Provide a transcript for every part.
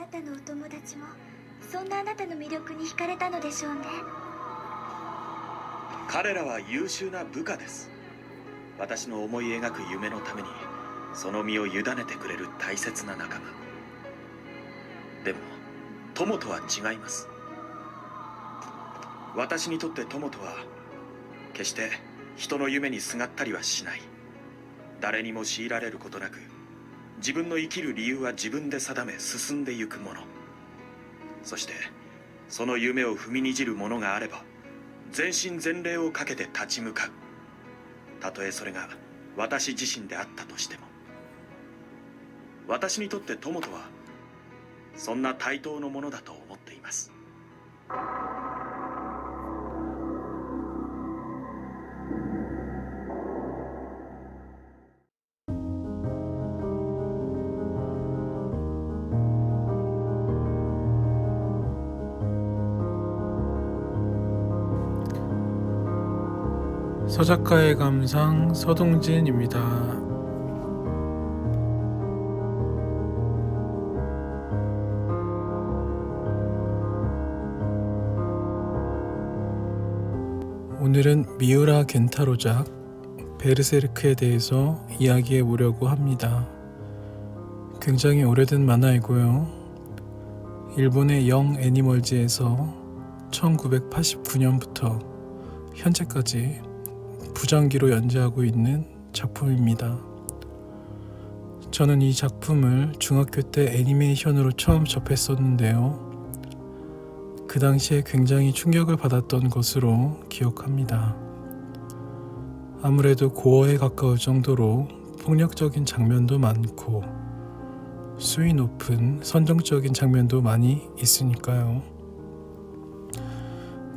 たのお友達もそんなあなたの魅力に惹かれたのでしょうね。彼らは優秀な部下です。私の思い描く夢のためにその身を委ねてくれる大切な仲間。でも友とは違います。私にとって友とは決して人の夢にすがったりはしない。誰にも強いられることなく自分の生きる理由は自分で定め進んでゆくもの。そしてその夢を踏みにじるものがあれば全身全霊をかけて立ち向かう。たとえそれが私自身であったとしても。私にとって友とはそんな対等のものだと思っています。서작가의 감상 서동진입니다. 오늘은 미우라 겐타로작 베르세르크에 대해서 이야기해 보려고 합니다. 굉장히 오래된 만화이고요. 일본의 영 애니멀즈에서 1989년부터 현재까지 부장기로 연재하고 있는 작품입니다. 저는 이 작품을 중학교 때 애니메이션으로 처음 접했었는데요. 그 당시에 굉장히 충격을 받았던 것으로 기억합니다. 아무래도 고어에 가까울 정도로 폭력적인 장면도 많고 수위 높은 선정적인 장면도 많이 있으니까요.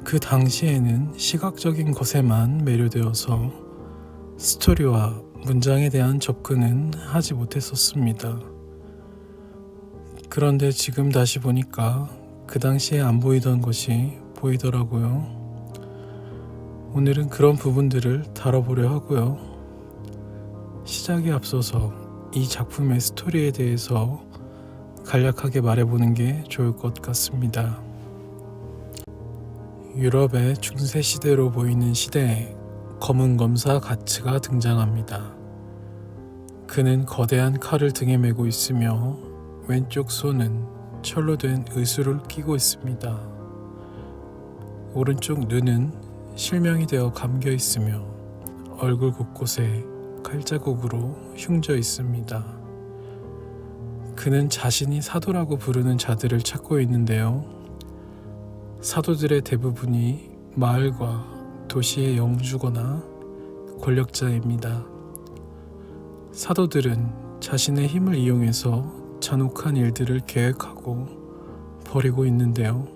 그 당시에는 시각적인 것에만 매료되어서 스토리와 문장에 대한 접근은 하지 못했었습니다. 그런데 지금 다시 보니까 그 당시에 안 보이던 것이 보이더라고요. 오늘은 그런 부분들을 다뤄보려 하고요. 시작에 앞서서 이 작품의 스토리에 대해서 간략하게 말해보는 게 좋을 것 같습니다. 유럽의 중세시대로 보이는 시대에 검은 검사 가츠가 등장합니다. 그는 거대한 칼을 등에 메고 있으며 왼쪽 손은 철로 된 의수를 끼고 있습니다. 오른쪽 눈은 실명이 되어 감겨 있으며 얼굴 곳곳에 칼자국으로 흉져 있습니다. 그는 자신이 사도라고 부르는 자들을 찾고 있는데요. 사도들의 대부분이 마을과 도시의 영주거나 권력자입니다. 사도들은 자신의 힘을 이용해서 잔혹한 일들을 계획하고 벌이고 있는데요.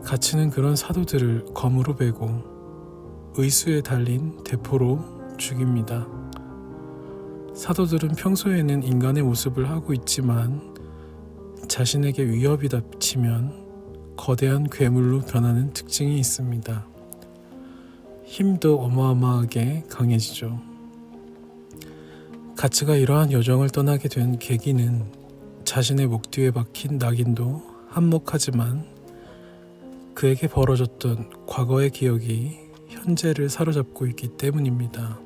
가츠는 그런 사도들을 검으로 베고 의수에 달린 대포로 죽입니다. 사도들은 평소에는 인간의 모습을 하고 있지만 자신에게 위협이 닥치면 거대한 괴물로 변하는 특징이 있습니다. 힘도 어마어마하게 강해지죠. 가츠가 이러한 여정을 떠나게 된 계기는 자신의 목 뒤에 박힌 낙인도 한몫하지만 그에게 벌어졌던 과거의 기억이 현재를 사로잡고 있기 때문입니다.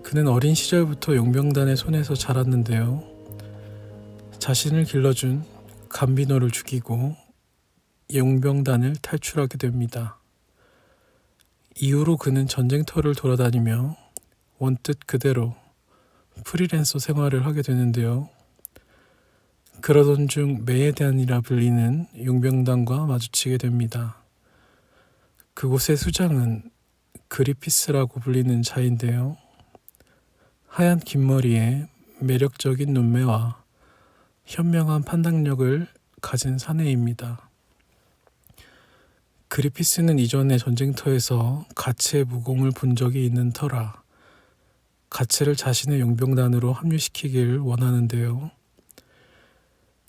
그는 어린 시절부터 용병단의 손에서 자랐는데요. 자신을 길러준 감비노를 죽이고 용병단을 탈출하게 됩니다. 이후로 그는 전쟁터를 돌아다니며 원뜻 그대로 프리랜서 생활을 하게 되는데요. 그러던 중 메에단이라 불리는 용병단과 마주치게 됩니다. 그곳의 수장은 그리피스라고 불리는 자인데요. 하얀 긴 머리에 매력적인 눈매와 현명한 판단력을 가진 사내입니다. 그리피스는 이전에 전쟁터에서 가츠의 무공을 본 적이 있는 터라 가츠를 자신의 용병단으로 합류시키길 원하는데요.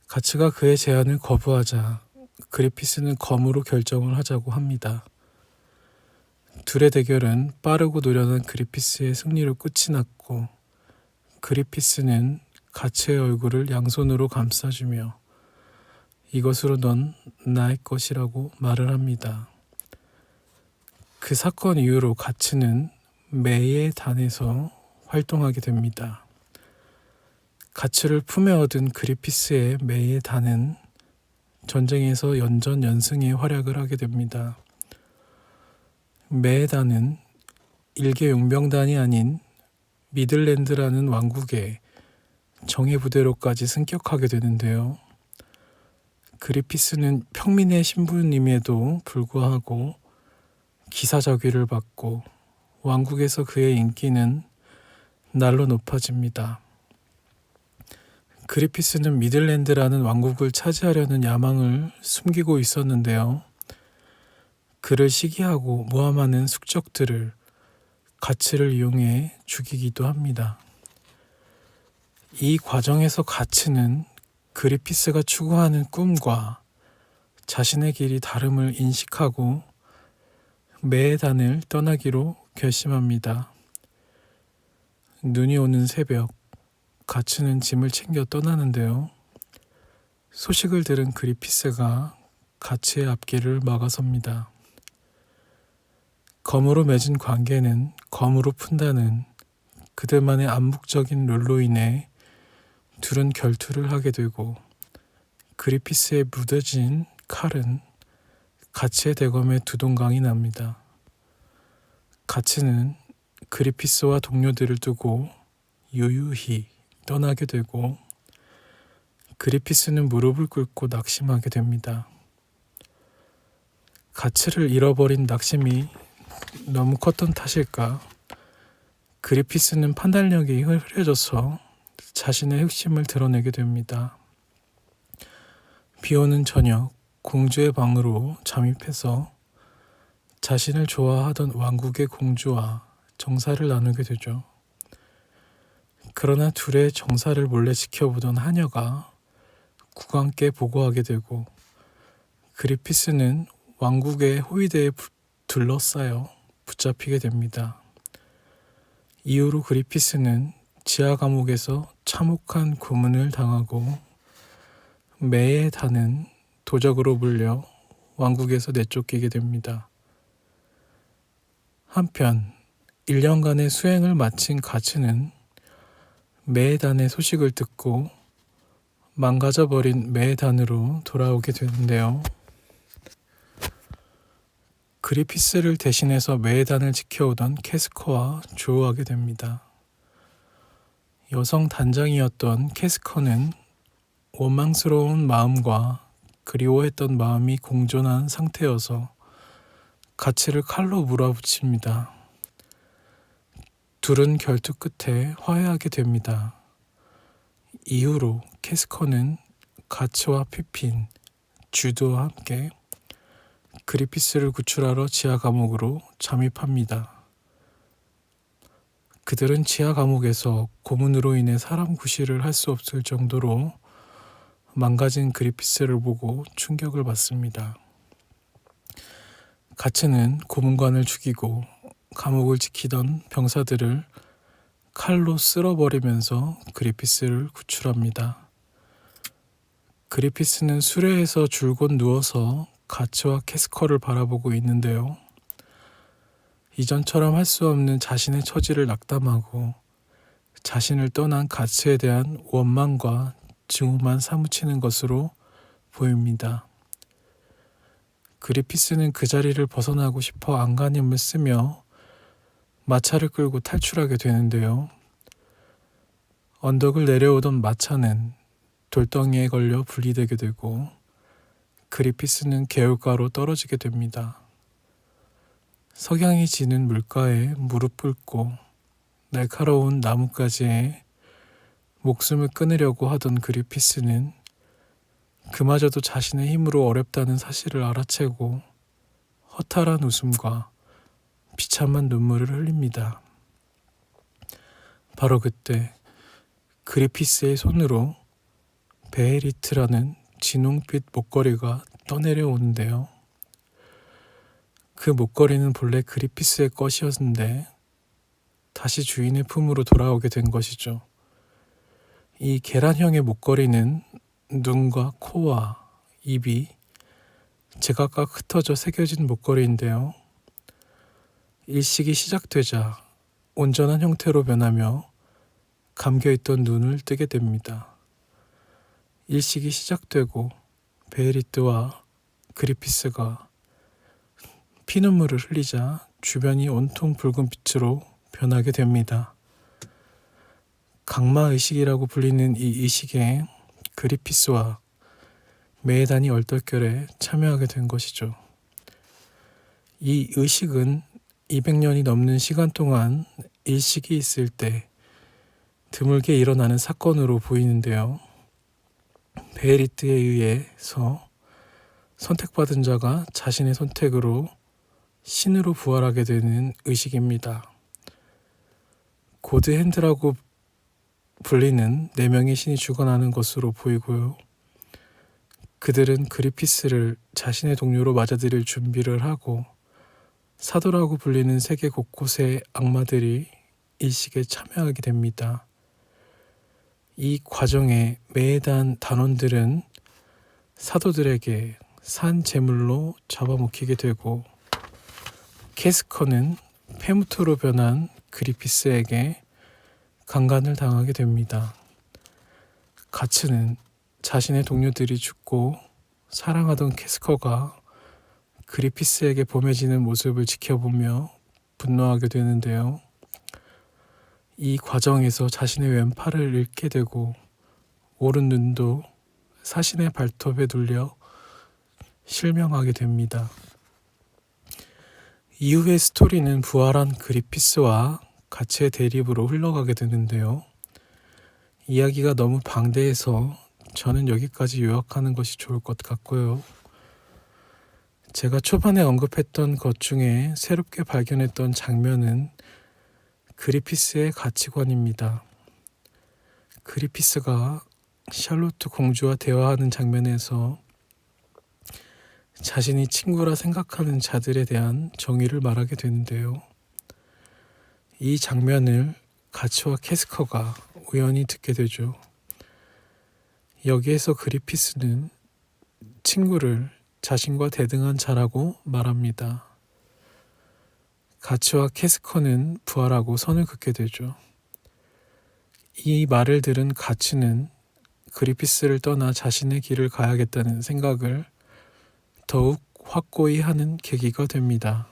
가츠가 그의 제안을 거부하자 그리피스는 검으로 결정을 하자고 합니다. 둘의 대결은 빠르고 노련한 그리피스의 승리로 끝이 났고 그리피스는 가츠의 얼굴을 양손으로 감싸주며 이것으로 넌 나의 것이라고 말을 합니다. 그 사건 이후로 가츠는 메이의 단에서 활동하게 됩니다. 가츠를 품에 얻은 그리피스의 메이의 단은 전쟁에서 연전연승의 활약을 하게 됩니다. 메이의 단은 일개 용병단이 아닌 미들랜드라는 왕국의 정예부대로까지 승격하게 되는데요. 그리피스는 평민의 신부님에도 불구하고 기사자귀를 받고 왕국에서 그의 인기는 날로 높아집니다. 그리피스는 미들랜드라는 왕국을 차지하려는 야망을 숨기고 있었는데요. 그를 시기하고 모함하는 숙적들을 가츠를 이용해 죽이기도 합니다. 이 과정에서 가츠는 그리피스가 추구하는 꿈과 자신의 길이 다름을 인식하고 메에단을 떠나기로 결심합니다. 눈이 오는 새벽, 가츠는 짐을 챙겨 떠나는데요. 소식을 들은 그리피스가 가츠의 앞길을 막아섭니다. 검으로 맺은 관계는 검으로 푼다는 그들만의 암묵적인 룰로 인해 둘은 결투를 하게 되고 그리피스의 무뎌진 칼은 가츠의 대검에 두동강이 납니다. 가츠는 그리피스와 동료들을 두고 유유히 떠나게 되고 그리피스는 무릎을 꿇고 낙심하게 됩니다. 가츠를 잃어버린 낙심이 너무 컸던 탓일까? 그리피스는 판단력이 흐려져서 자신의 흑심을 드러내게 됩니다. 비오는 저녁, 공주의 방으로 잠입해서 자신을 좋아하던 왕국의 공주와 정사를 나누게 되죠. 그러나 둘의 정사를 몰래 지켜보던 하녀가 국왕께 보고하게 되고 그리피스는 왕국의 호위대에 둘러싸여 붙잡히게 됩니다. 이후로 그리피스는 지하 감옥에서 참혹한 고문을 당하고 메의 단은 도적으로 물려 왕국에서 내쫓기게 됩니다. 한편 1년간의 수행을 마친 가츠는 메의 단의 소식을 듣고 망가져버린 메의 단으로 돌아오게 되는데요. 그리피스를 대신해서 메의 단을 지켜오던 캐스커와 조우하게 됩니다. 여성 단장이었던 캐스커는 원망스러운 마음과 그리워했던 마음이 공존한 상태여서 가츠를 칼로 몰아붙입니다. 둘은 결투 끝에 화해하게 됩니다. 이후로 캐스커는 가츠와 피핀, 주도와 함께 그리피스를 구출하러 지하 감옥으로 잠입합니다. 그들은 지하 감옥에서 고문으로 인해 사람 구실을 할 수 없을 정도로 망가진 그리피스를 보고 충격을 받습니다. 가츠는 고문관을 죽이고 감옥을 지키던 병사들을 칼로 쓸어버리면서 그리피스를 구출합니다. 그리피스는 수레에서 줄곧 누워서 가츠와 캐스커를 바라보고 있는데요. 이전처럼 할 수 없는 자신의 처지를 낙담하고 자신을 떠난 가츠에 대한 원망과 증오만 사무치는 것으로 보입니다. 그리피스는 그 자리를 벗어나고 싶어 안간힘을 쓰며 마차를 끌고 탈출하게 되는데요. 언덕을 내려오던 마차는 돌덩이에 걸려 분리되게 되고 그리피스는 개울가로 떨어지게 됩니다. 석양이 지는 물가에 무릎 꿇고 날카로운 나뭇가지에 목숨을 끊으려고 하던 그리피스는 그마저도 자신의 힘으로 어렵다는 사실을 알아채고 허탈한 웃음과 비참한 눈물을 흘립니다. 바로 그때 그리피스의 손으로 베헤리트라는 진홍빛 목걸이가 떠내려오는데요. 그 목걸이는 본래 그리피스의 것이었는데 다시 주인의 품으로 돌아오게 된 것이죠. 이 계란형의 목걸이는 눈과 코와 입이 제각각 흩어져 새겨진 목걸이인데요. 일식이 시작되자 온전한 형태로 변하며 감겨있던 눈을 뜨게 됩니다. 일식이 시작되고 베에리트와 그리피스가 피눈물을 흘리자 주변이 온통 붉은 빛으로 변하게 됩니다. 강마의식이라고 불리는 이 의식에 그리피스와 메헤단이 얼떨결에 참여하게 된 것이죠. 이 의식은 200년이 넘는 시간 동안 일식이 있을 때 드물게 일어나는 사건으로 보이는데요. 베에리트에 의해서 선택받은 자가 자신의 선택으로 신으로 부활하게 되는 의식입니다. 고드핸드라고 불리는 4명의 신이 죽어나는 것으로 보이고요. 그들은 그리피스를 자신의 동료로 맞아들일 준비를 하고 사도라고 불리는 세계 곳곳의 악마들이 일식에 참여하게 됩니다. 이 과정에 메헤단 단원들은 사도들에게 산 제물로 잡아먹히게 되고 캐스커는 페무트로 변한 그리피스에게 강간을 당하게 됩니다. 가츠는 자신의 동료들이 죽고 사랑하던 캐스커가 그리피스에게 범해지는 모습을 지켜보며 분노하게 되는데요. 이 과정에서 자신의 왼팔을 잃게 되고 오른 눈도 사신의 발톱에 눌려 실명하게 됩니다. 이후의 스토리는 부활한 그리피스와 가츠의 대립으로 흘러가게 되는데요. 이야기가 너무 방대해서 저는 여기까지 요약하는 것이 좋을 것 같고요. 제가 초반에 언급했던 것 중에 새롭게 발견했던 장면은 그리피스의 가치관입니다. 그리피스가 샬롯트 공주와 대화하는 장면에서 자신이 친구라 생각하는 자들에 대한 정의를 말하게 되는데요. 이 장면을 가츠와 캐스커가 우연히 듣게 되죠. 여기에서 그리피스는 친구를 자신과 대등한 자라고 말합니다. 가츠와 캐스커는 부활하고 선을 긋게 되죠. 이 말을 들은 가츠는 그리피스를 떠나 자신의 길을 가야겠다는 생각을 더욱 확고히 하는 계기가 됩니다.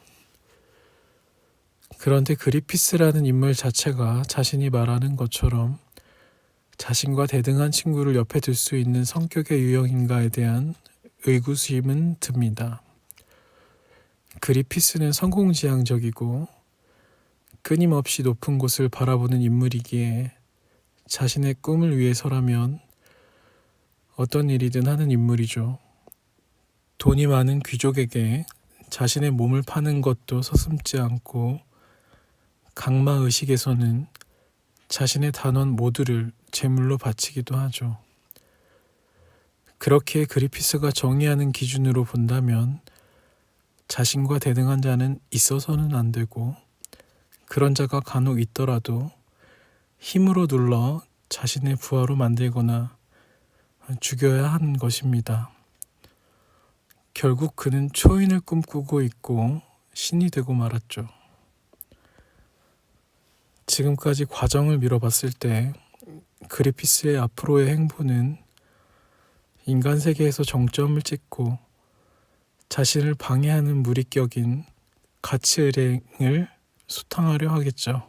그런데 그리피스라는 인물 자체가 자신이 말하는 것처럼 자신과 대등한 친구를 옆에 둘 수 있는 성격의 유형인가에 대한 의구심은 듭니다. 그리피스는 성공지향적이고 끊임없이 높은 곳을 바라보는 인물이기에 자신의 꿈을 위해서라면 어떤 일이든 하는 인물이죠. 돈이 많은 귀족에게 자신의 몸을 파는 것도 서슴지 않고 강마의식에서는 자신의 단원 모두를 제물로 바치기도 하죠. 그렇게 그리피스가 정의하는 기준으로 본다면 자신과 대등한 자는 있어서는 안 되고 그런 자가 간혹 있더라도 힘으로 눌러 자신의 부하로 만들거나 죽여야 하는 것입니다. 결국 그는 초인을 꿈꾸고 있고 신이 되고 말았죠. 지금까지 과정을 미뤄봤을 때 그리피스의 앞으로의 행보는 인간 세계에서 정점을 찍고 자신을 방해하는 무리격인 가치의랭을 소탕하려 하겠죠.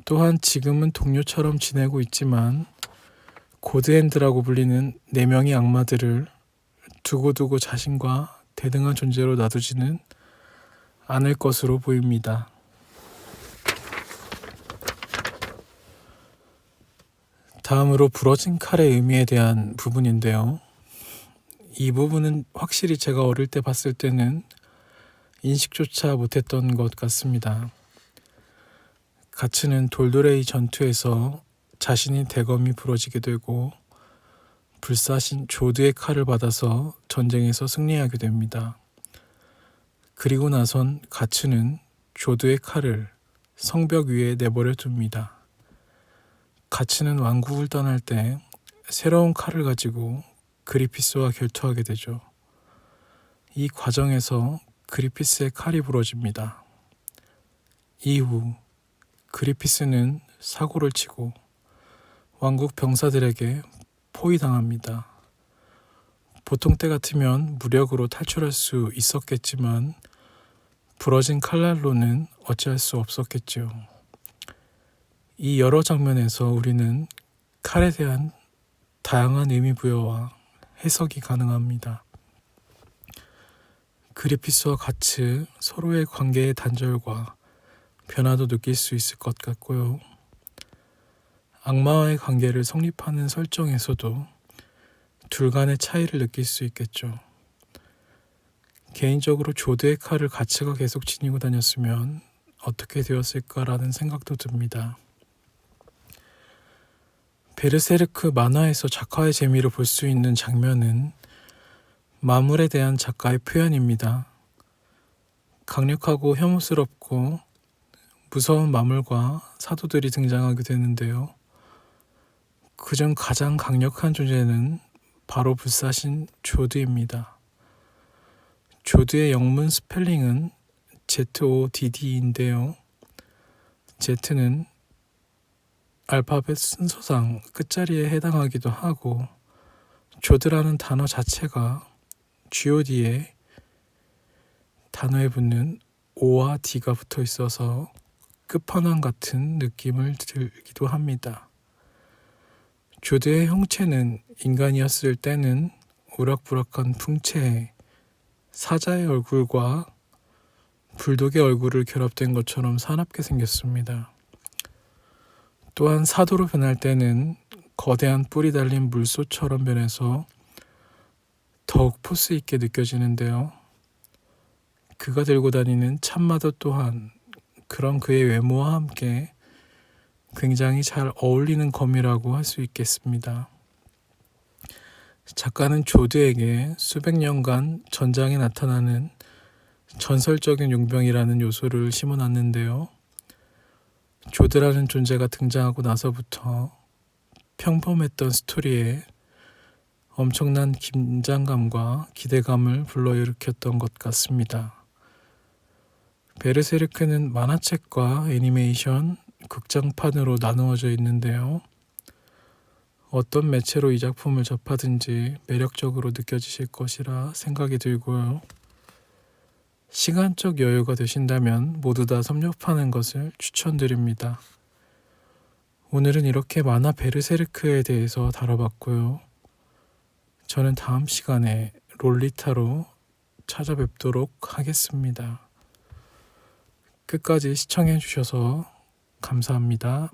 또한 지금은 동료처럼 지내고 있지만 고드핸드라고 불리는 4명의 악마들을 두고두고 자신과 대등한 존재로 놔두지는 않을 것으로 보입니다. 다음으로 부러진 칼의 의미에 대한 부분인데요. 이 부분은 확실히 제가 어릴 때 봤을 때는 인식조차 못했던 것 같습니다. 가츠는 돌도레이 전투에서 자신이 대검이 부러지게 되고 불사신 조드의 칼을 받아서 전쟁에서 승리하게 됩니다. 그리고 나선 가츠는 조드의 칼을 성벽 위에 내버려 둡니다. 가츠는 왕국을 떠날 때 새로운 칼을 가지고 그리피스와 결투하게 되죠. 이 과정에서 그리피스의 칼이 부러집니다. 이후 그리피스는 사고를 치고 왕국 병사들에게 포위당합니다. 보통 때 같으면 무력으로 탈출할 수 있었겠지만 부러진 칼날로는 어찌할 수 없었겠지요. 이 여러 장면에서 우리는 칼에 대한 다양한 의미부여와 해석이 가능합니다. 그리피스와 가츠 서로의 관계의 단절과 변화도 느낄 수 있을 것 같고요. 악마와의 관계를 성립하는 설정에서도 둘 간의 차이를 느낄 수 있겠죠. 개인적으로 조드의 칼을 가츠가 계속 지니고 다녔으면 어떻게 되었을까라는 생각도 듭니다. 베르세르크 만화에서 작화의 재미를 볼 수 있는 장면은 마물에 대한 작가의 표현입니다. 강력하고 혐오스럽고 무서운 마물과 사도들이 등장하게 되는데요. 그중 가장 강력한 존재는 바로 불사신 조드입니다. 조드의 영문 스펠링은 ZODD인데요. Z는 알파벳 순서상 끝자리에 해당하기도 하고 조드라는 단어 자체가 GOD에 단어에 붙는 O와 D가 붙어 있어서 끝판왕 같은 느낌을 들기도 합니다. 조드의 형체는 인간이었을 때는 우락부락한 풍채에 사자의 얼굴과 불독의 얼굴을 결합된 것처럼 사납게 생겼습니다. 또한 사도로 변할 때는 거대한 뿔이 달린 물소처럼 변해서 더욱 포스 있게 느껴지는데요. 그가 들고 다니는 참마도 또한 그런 그의 외모와 함께 굉장히 잘 어울리는 검이라고 할 수 있겠습니다. 작가는 조드에게 수백 년간 전장에 나타나는 전설적인 용병이라는 요소를 심어놨는데요. 조드라는 존재가 등장하고 나서부터 평범했던 스토리에 엄청난 긴장감과 기대감을 불러일으켰던 것 같습니다. 베르세르크는 만화책과 애니메이션, 극장판으로 나누어져 있는데요. 어떤 매체로 이 작품을 접하든지 매력적으로 느껴지실 것이라 생각이 들고요. 시간적 여유가 되신다면 모두 다 섭렵하는 것을 추천드립니다. 오늘은 이렇게 만화 베르세르크에 대해서 다뤄봤고요. 저는 다음 시간에 롤리타로 찾아뵙도록 하겠습니다. 끝까지 시청해 주셔서 감사합니다.